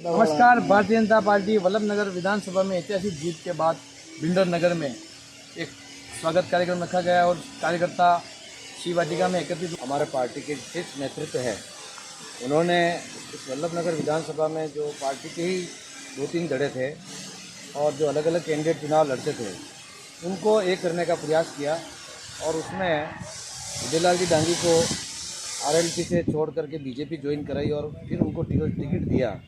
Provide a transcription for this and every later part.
नमस्कार। भारतीय जनता पार्टी वल्लभनगर विधानसभा में ऐतिहासिक जीत के बाद भिंडर नगर में एक स्वागत कार्यक्रम रखा गया और कार्यकर्ता शिव वाटिका में एकत्रित। हमारे पार्टी के शीर्ष नेतृत्व है, उन्होंने इस वल्लभनगर विधानसभा में जो पार्टी के ही 2-3 धड़े थे और जो अलग अलग कैंडिडेट चुनाव लड़ते थे उनको एक करने का प्रयास किया और उसमें उदयलाल जी डांगी को आरएलपी से छोड़ करके बीजेपी ज्वाइन कराई और फिर उनको टिकट दिया।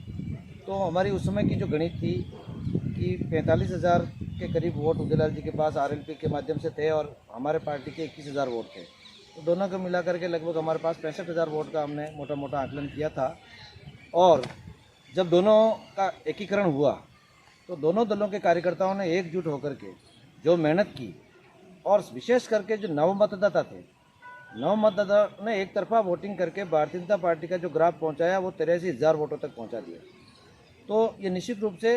तो हमारी उस समय की जो गणित थी कि 45,000 के करीब वोट उदयलाल जी के पास आरएलपी के माध्यम से थे और हमारे पार्टी के 21,000 वोट थे। तो दोनों को मिला करके लगभग हमारे पास 65,000 वोट का हमने मोटा मोटा आकलन किया था। और जब दोनों का एकीकरण हुआ तो दोनों दलों के कार्यकर्ताओं ने एकजुट होकर के जो मेहनत की और विशेष करके जो नव मतदाता थे, नव मतदाता ने एक तरफा वोटिंग करके भारतीय जनता पार्टी का जो ग्राफ पहुंचाया वो 83,000 वोटों तक पहुंचा दिया। तो ये निश्चित रूप से,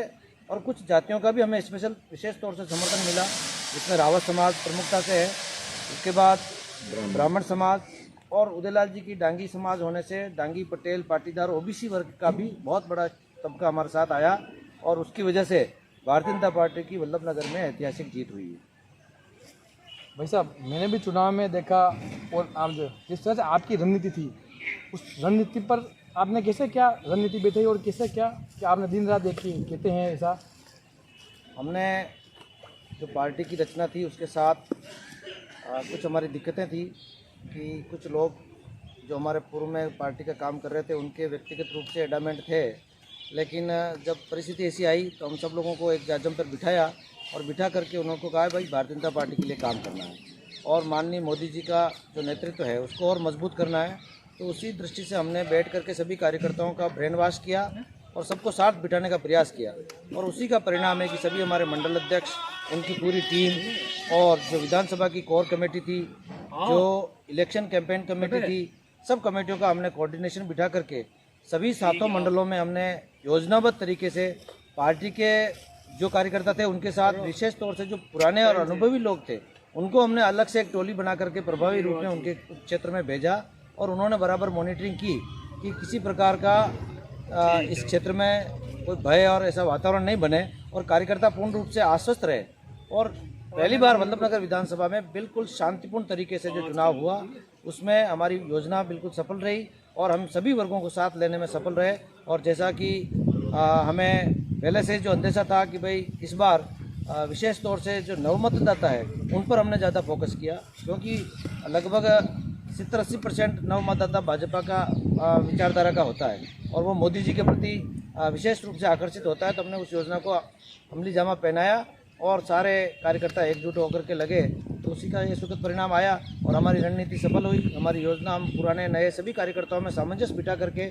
और कुछ जातियों का भी हमें विशेष तौर से समर्थन मिला, जिसमें रावत समाज प्रमुखता से है, उसके बाद ब्राह्मण समाज और उदयलाल जी की डांगी समाज होने से डांगी पटेल पाटीदार ओबीसी वर्ग का भी बहुत बड़ा तबका हमारे साथ आया और उसकी वजह से भारतीय जनता पार्टी की वल्लभनगर में ऐतिहासिक जीत हुई है। भाई साहब, मैंने भी चुनाव में देखा और आप जो जिस तरह से आपकी रणनीति थी उस रणनीति पर आपने कैसे क्या रणनीति बैठाई और कैसे क्या आपने दिन रात देखी कहते हैं ऐसा? हमने जो पार्टी की रचना थी उसके साथ कुछ हमारी दिक्कतें थी कि कुछ लोग जो हमारे पूर्व में पार्टी का काम कर रहे थे उनके व्यक्तिगत रूप से एडामेंट थे, लेकिन जब परिस्थिति ऐसी आई तो हम सब लोगों को एक जाजम पर बिठाया और बिठा करके उन्होंने कहा भाई भारतीय जनता पार्टी के लिए काम करना है और माननीय मोदी जी का जो नेतृत्व है उसको और मजबूत करना है। तो उसी दृष्टि से हमने बैठ करके सभी कार्यकर्ताओं का ब्रेन वॉश किया और सबको साथ बिठाने का प्रयास किया और उसी का परिणाम है कि सभी हमारे मंडल अध्यक्ष, उनकी पूरी टीम और जो विधानसभा की कोर कमेटी थी, जो इलेक्शन कैंपेन कमेटी थी, सब कमेटियों का हमने कोऑर्डिनेशन बिठा करके सभी 7 मंडलों में हमने योजनाबद्ध तरीके से पार्टी के जो कार्यकर्ता थे उनके साथ, विशेष तौर से जो पुराने और अनुभवी लोग थे उनको हमने अलग से एक टोली बना करके प्रभावी रूप में उनके क्षेत्र में भेजा और उन्होंने बराबर मॉनिटरिंग की कि किसी प्रकार का इस क्षेत्र में कोई भय और ऐसा वातावरण नहीं बने और कार्यकर्ता पूर्ण रूप से आश्वस्त रहे। और पहली बार वल्लभनगर विधानसभा में बिल्कुल शांतिपूर्ण तरीके से जो चुनाव हुआ उसमें हमारी योजना बिल्कुल सफल रही और हम सभी वर्गों को साथ लेने में सफल रहे। और जैसा कि हमें पहले से जो अंदेशा था कि भाई इस बार विशेष तौर से जो नव मतदाता है उन पर हमने ज़्यादा फोकस किया, क्योंकि लगभग 70-80% नव मतदाता भाजपा का विचारधारा का होता है और वो मोदी जी के प्रति विशेष रूप से आकर्षित होता है। तो हमने उस योजना को अमली जामा पहनाया और सारे कार्यकर्ता एकजुट होकर के लगे, तो उसी का ये सुखद परिणाम आया और हमारी रणनीति सफल हुई। हमारी योजना हम पुराने नए सभी कार्यकर्ताओं में सामंजस्य बिठा करके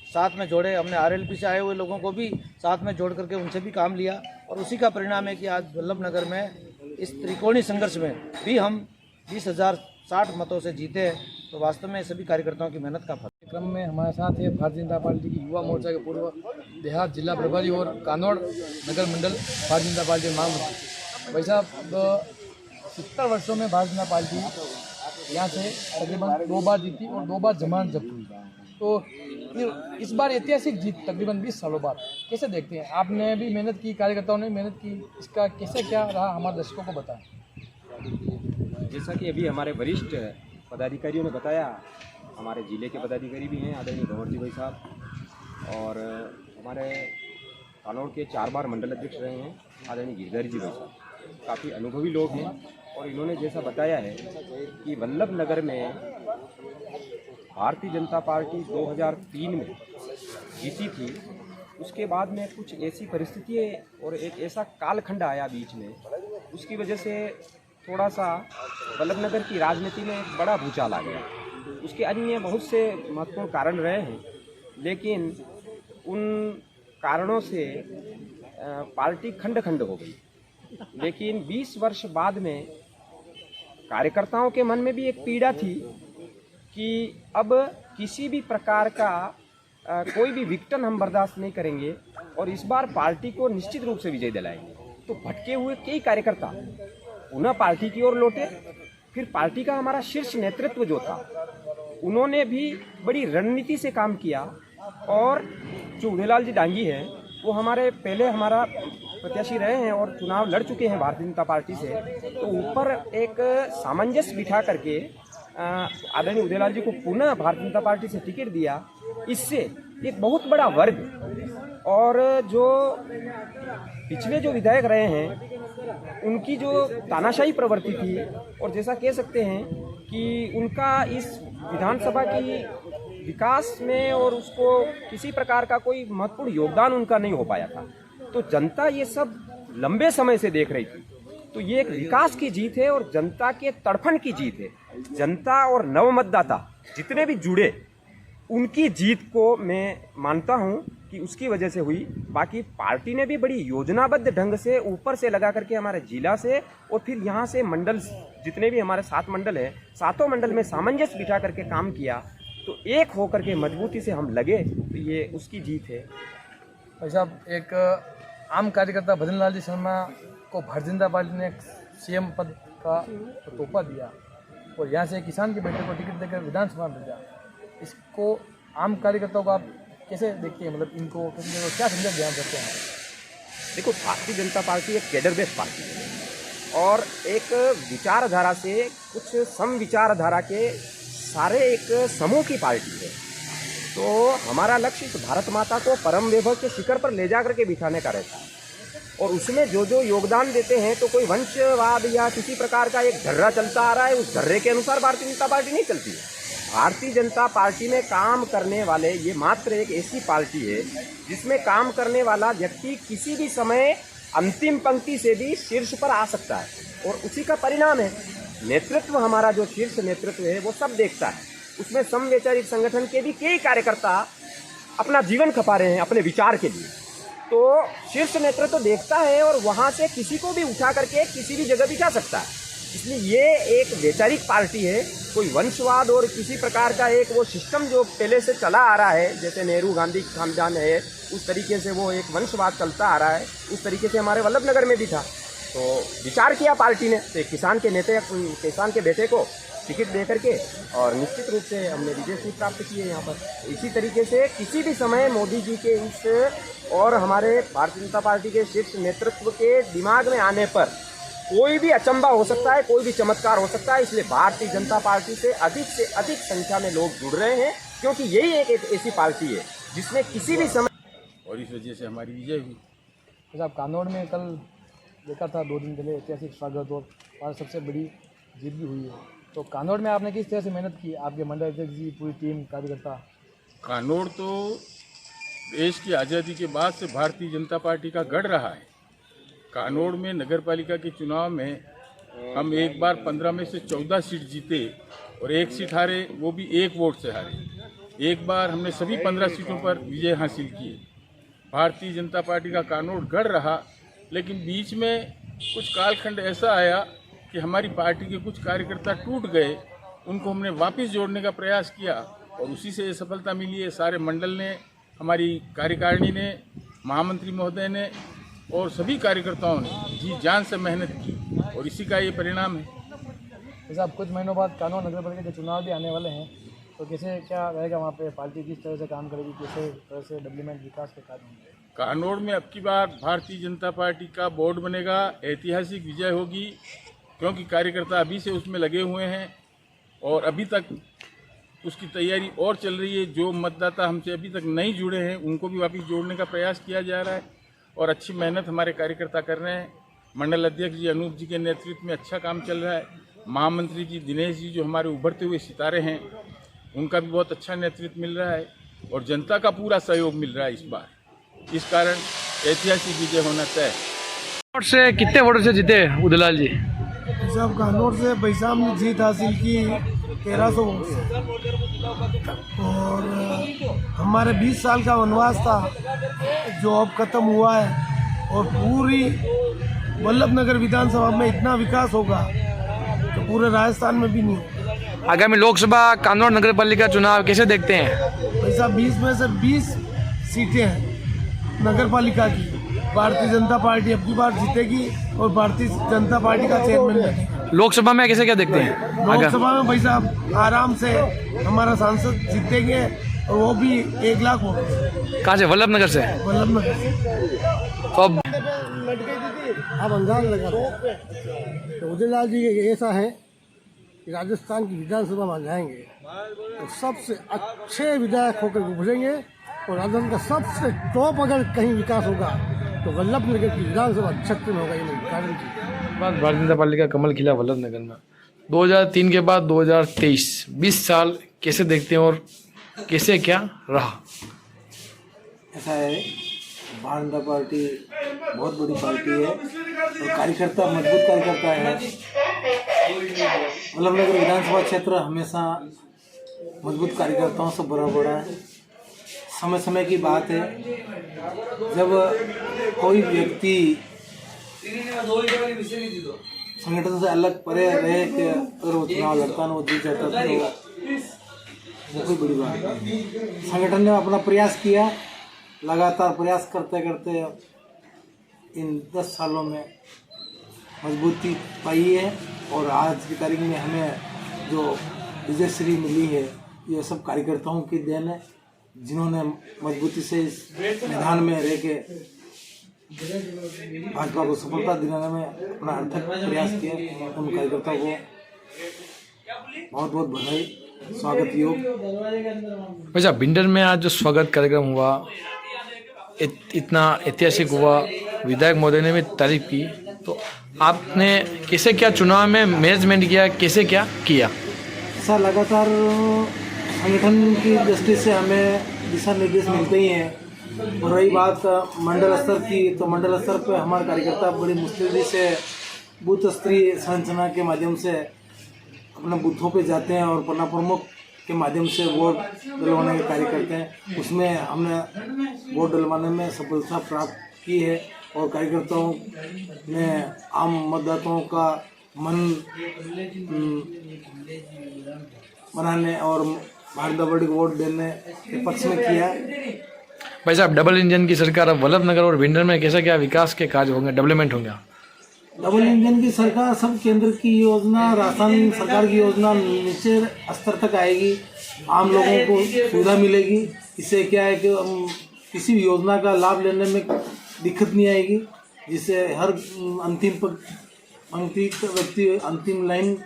साथ में जोड़े। हमने आरएलपी से आए हुए लोगों को भी साथ में जोड़ करके उनसे भी काम लिया और उसी का परिणाम है कि आज वल्लभनगर में इस त्रिकोणीय संघर्ष में भी हम 20,060 मतों से जीते। तो वास्तव में सभी कार्यकर्ताओं की मेहनत का फल। क्रम में हमारे साथ है भारतीय जनता पार्टी की युवा मोर्चा के पूर्व देहात जिला प्रभारी और कानौड़ नगर मंडल भारतीय जनता पार्टी महामंत्री। भाई साहब, 70 वर्षों में भारतीय जनता पार्टी यहाँ से तकरीबन 2 बार जीती और 2 बार जमानत जब्त हुई, तो फिर इस बार ऐतिहासिक जीत तकरीबन 20 सालों बाद कैसे देखते हैं? आपने भी मेहनत की, कार्यकर्ताओं ने मेहनत की, इसका कैसे क्या रहा हमारे दर्शकों को बताएं। जैसा कि अभी हमारे वरिष्ठ पदाधिकारियों ने बताया, हमारे ज़िले के पदाधिकारी भी हैं आदरणीय भंवर जी भाई साहब और हमारे कानौड़ के 4 बार मंडल अध्यक्ष रहे हैं आदरणीय गिरधारी जी भाई साहब, काफ़ी अनुभवी लोग हैं और इन्होंने जैसा बताया है कि वल्लभनगर में भारतीय जनता पार्टी 2003 में जीती थी। उसके बाद में कुछ ऐसी परिस्थितियाँ और एक ऐसा कालखंड आया बीच में, उसकी वजह से थोड़ा सा वल्लभनगर की राजनीति में एक बड़ा भूचाल आ गया। उसके अन्य बहुत से महत्वपूर्ण कारण रहे हैं, लेकिन उन कारणों से पार्टी खंड खंड हो गई। लेकिन 20 वर्ष बाद में कार्यकर्ताओं के मन में भी एक पीड़ा थी कि अब किसी भी प्रकार का कोई भी विघटन हम बर्दाश्त नहीं करेंगे और इस बार पार्टी को निश्चित रूप से विजय दिलाएंगे। तो भटके हुए कई कार्यकर्ता पुनः पार्टी की ओर लौटे। फिर पार्टी का हमारा शीर्ष नेतृत्व जो था उन्होंने भी बड़ी रणनीति से काम किया और जो उदयलाल जी डांगी हैं वो हमारे पहले हमारा प्रत्याशी रहे हैं और चुनाव लड़ चुके हैं भारतीय जनता पार्टी से। तो ऊपर एक सामंजस्य बिठा करके आदरणीय उदयलाल जी को पुनः भारतीय जनता पार्टी से टिकट दिया। इससे एक बहुत बड़ा वर्ग और जो पिछले जो विधायक रहे हैं उनकी जो तानाशाही प्रवृत्ति थी और जैसा कह सकते हैं कि उनका इस विधानसभा की विकास में और उसको किसी प्रकार का कोई महत्वपूर्ण योगदान उनका नहीं हो पाया था। तो जनता ये सब लंबे समय से देख रही थी। तो ये एक विकास की जीत है और जनता के तड़फन की जीत है। जनता और नव मतदाता जितने भी जुड़े उनकी जीत को मैं मानता हूं कि उसकी वजह से हुई। बाकी पार्टी ने भी बड़ी योजनाबद्ध ढंग से ऊपर से लगा करके हमारे जिला से और फिर यहाँ से मंडल जितने भी हमारे 7 मंडल हैं, 7 मंडल में सामंजस्य बिठा करके काम किया। तो एक होकर के मजबूती से हम लगे तो ये उसकी जीत है। भाई साहब, एक आम कार्यकर्ता भजन लाल जी शर्मा को भारतीय जनता पार्टी ने सीएम पद का तोहफा दिया और यहाँ से किसान के बेटे को टिकट देकर विधानसभा में भेजा। इसको आम कार्यकर्ताओं को आप कैसे देखते हैं? मतलब इनको क्या संदेश ध्यान करते हैं? देखो, भारतीय जनता पार्टी एक कैडर बेस्ड पार्टी है और एक विचारधारा से कुछ सम विचारधारा के सारे एक समूह की पार्टी है। तो हमारा लक्ष्य इस भारत माता को परम वैभव के शिखर पर ले जाकर के बिठाने का रहता है और उसमें जो जो योगदान देते हैं तो कोई वंशवाद या किसी प्रकार का एक धर्रा चलता आ रहा है, उस धर्रे के अनुसार भारतीय जनता पार्टी नहीं चलती है। भारतीय जनता पार्टी में काम करने वाले ये मात्र एक ऐसी पार्टी है जिसमें काम करने वाला व्यक्ति किसी भी समय अंतिम पंक्ति से भी शीर्ष पर आ सकता है और उसी का परिणाम है नेतृत्व। हमारा जो शीर्ष नेतृत्व है वो सब देखता है। उसमें समवैचारिक संगठन के भी कई कार्यकर्ता अपना जीवन खपा रहे हैं अपने विचार के लिए। तो शीर्ष नेतृत्व देखता है और वहाँ से किसी को भी उठा करके किसी भी जगह बिठा सकता है। इसलिए ये एक वैचारिक पार्टी है। कोई वंशवाद और किसी प्रकार का एक वो सिस्टम जो पहले से चला आ रहा है, जैसे नेहरू गांधी खानदान है उस तरीके से वो एक वंशवाद चलता आ रहा है, उस तरीके से हमारे वल्लभ नगर में भी था। तो विचार किया पार्टी ने तो किसान के नेता किसान के बेटे को टिकट दे करके और निश्चित रूप से हमने विजय सीट प्राप्त की है यहाँ पर। इसी तरीके से किसी भी समय मोदी जी के इस और हमारे भारतीय जनता पार्टी के शीर्ष नेतृत्व के दिमाग में आने पर कोई भी अचंबा हो सकता है, कोई भी चमत्कार हो सकता है। इसलिए भारतीय जनता पार्टी से अधिक संख्या में लोग जुड़ रहे हैं क्योंकि यही एक ऐसी पार्टी है जिसमें किसी भी समय और इस वजह से हमारी विजय हुई। साहब, कानौड़ में कल देखा था 2 दिन पहले ऐतिहासिक स्वागत और सबसे बड़ी जीत भी हुई है। तो कानौड़ में आपने किस तरह से मेहनत की? आपके मंडल अध्यक्ष जी, पूरी टीम, कार्यकर्ता? कानौड़ तो देश की आज़ादी के बाद से भारतीय जनता पार्टी का गढ़ रहा है। कानौड़ में नगर पालिका के चुनाव में हम एक बार 15 में से 14 सीट जीते और 1 सीट हारे, वो भी 1 वोट से हारे। एक बार हमने सभी 15 सीटों पर विजय हासिल की। भारतीय जनता पार्टी का कानौड़ गढ़ रहा, लेकिन बीच में कुछ कालखंड ऐसा आया कि हमारी पार्टी के कुछ कार्यकर्ता टूट गए। उनको हमने वापस जोड़ने का प्रयास किया और उसी से सफलता मिली है। सारे मंडल ने, हमारी कार्यकारिणी ने, महामंत्री महोदय ने और सभी कार्यकर्ताओं ने जी जान से मेहनत की और इसी का ये परिणाम है। जैसे आप कुछ महीनों बाद कानौड़ नगर पालिका के चुनाव भी आने वाले हैं, तो कैसे क्या रहेगा वहाँ पे? पार्टी किस तरह से काम करेगी, कैसे तरह से डेवलपमेंट विकास के कार्य होंगे? कानौड़ में अब की बार भारतीय जनता पार्टी का बोर्ड बनेगा। ऐतिहासिक विजय होगी क्योंकि कार्यकर्ता अभी से उसमें लगे हुए हैं और अभी तक उसकी तैयारी और चल रही है। जो मतदाता हमसे अभी तक नहीं जुड़े हैं उनको भी वापस जोड़ने का प्रयास किया जा रहा है और अच्छी मेहनत हमारे कार्यकर्ता कर रहे हैं। मंडल अध्यक्ष जी अनूप जी के नेतृत्व में अच्छा काम चल रहा है। महामंत्री जी दिनेश जी जो हमारे उभरते हुए सितारे हैं, उनका भी बहुत अच्छा नेतृत्व मिल रहा है और जनता का पूरा सहयोग मिल रहा है इस बार। इस कारण ऐतिहासिक विजय होना तय। कानौड़ से कितने वोटों से जीते उदयलाल जी? साहब, कानौड़ से भाई साहब ने जीत हासिल की 1300 वोट से और हमारे 20 साल का वनवास था जो अब खत्म हुआ है और पूरी वल्लभ नगर विधानसभा में इतना विकास होगा तो पूरे राजस्थान में भी नहीं होगा। आगामी लोकसभा कानौड़ नगर पालिका चुनाव कैसे देखते हैं? भाई साहब, 20 में से 20 सीटें हैं नगर पालिका की। भारतीय जनता पार्टी अब की बार जीतेगी और भारतीय जनता पार्टी का चेयरमैन बनेगा। लोकसभा में कैसे क्या देखते हैं? लोकसभा में भाई साहब आराम से हमारा सांसद जीतेंगे और वो भी 1 लाख हो गए कहाँ से? वल्लभ नगर से। वल्लभ नगर से। तो अब आप अंदाज लगा तो उदयलाल जी ऐसा है कि राजस्थान की विधानसभा में जाएंगे तो सबसे अच्छे विधायक होकर उभरेंगे और राजस्थान का सबसे टॉप अगर कहीं विकास होगा तो वल्लभ नगर की विधानसभा क्षेत्र में होगा, ये मेरी गारंटी। बाद भारतीय जनता पार्टी का कमल खिला वल्लभ नगर में 2003 के बाद 2023 20 साल कैसे देखते हैं और कैसे क्या रहा? ऐसा है, भारतीय जनता पार्टी बहुत बड़ी पार्टी है और कार्यकर्ता मजबूत कार्यकर्ता है। वल्लभ नगर विधानसभा क्षेत्र हमेशा मजबूत कार्यकर्ताओं से भरा पड़ा है। समय समय की बात है, जब कोई व्यक्ति संगठन से अलग परे रहे कि अगर वो चुनाव लड़ता ना वो जीत जाता तो वो कोई बड़ी बात नहीं। संगठन ने अपना प्रयास किया, लगातार प्रयास करते करते इन 10 सालों में मजबूती पाई है और आज की तारीख में हमें जो विजयश्री मिली है ये सब कार्यकर्ताओं की देन है, जिन्होंने मजबूती से इस मैदान में रह के भाजपा को सफलता दिलाने में अपना अर्थक प्रयास किया। उन कार्यकर्ताओं को बहुत बहुत बधाई, स्वागत योग। वैसा भिंडर में आज जो स्वागत कार्यक्रम हुआ इतना ऐतिहासिक हुआ, विधायक महोदय ने भी तारीफ की, तो आपने कैसे क्या चुनाव में मैनेजमेंट किया, कैसे क्या किया? ऐसा लगातार संगठन की दृष्टि से हमें दिशा निर्देश मिलते ही हैं। और रही बात मंडल स्तर की, तो मंडल स्तर पर हमारे कार्यकर्ता बड़ी मुस्तैदी से बूथ स्तरीय संरचना के माध्यम से अपने बूथों पे जाते हैं और पन्ना प्रमुख के माध्यम से वोट डलवाने के कार्य करते हैं। उसमें हमने वोट डलवाने में सफलता प्राप्त की है और कार्यकर्ताओं ने आम मतदाताओं का मन बनाने और भारतीय जनता पार्टी को वोट देने के पक्ष में किया। भाई साहब, डबल इंजन की सरकार, अब वल्लभ नगर और भिंडर में कैसा क्या विकास के कार्य होंगे, डेवलपमेंट होंगे? डबल इंजन की सरकार, सब केंद्र की योजना, राजस्थान सरकार की योजना नीचे स्तर तक आएगी, आम लोगों को सुविधा मिलेगी। इससे क्या है कि किसी भी योजना का लाभ लेने में दिक्कत नहीं आएगी, जिससे हर अंतिम पंक्ति का व्यक्ति, अंतिम लाइन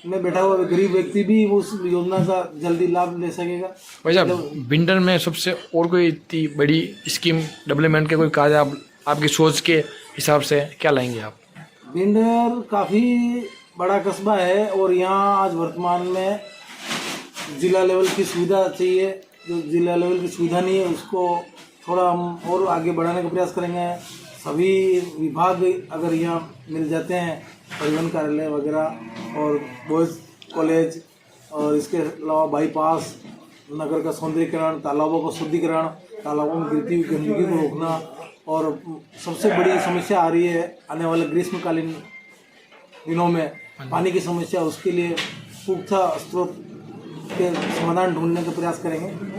में बैठा हुआ गरीब व्यक्ति भी उस योजना का जल्दी लाभ ले सकेगा। वैसा भिंडर में सबसे और कोई इतनी बड़ी स्कीम डेवलपमेंट के कोई कार्य आपकी सोच के हिसाब से क्या लाएंगे आप? भिंडर काफ़ी बड़ा कस्बा है और यहाँ आज वर्तमान में जिला लेवल की सुविधा चाहिए। जो जिला लेवल की सुविधा नहीं है उसको थोड़ा हम और आगे बढ़ाने का प्रयास करेंगे। सभी विभाग अगर यहाँ मिल जाते हैं, परिवहन कार्यालय वगैरह और बॉयज़ कॉलेज और इसके अलावा बाईपास, नगर का सौंदर्यीकरण, तालाबों का शुद्धिकरण, तालाबों में गिरती हुई गंदगी को रोकना, और सबसे बड़ी समस्या आ रही है आने वाले ग्रीष्मकालीन दिनों में पानी की समस्या, उसके लिए पुख्ता स्रोत के समाधान ढूंढने का प्रयास करेंगे।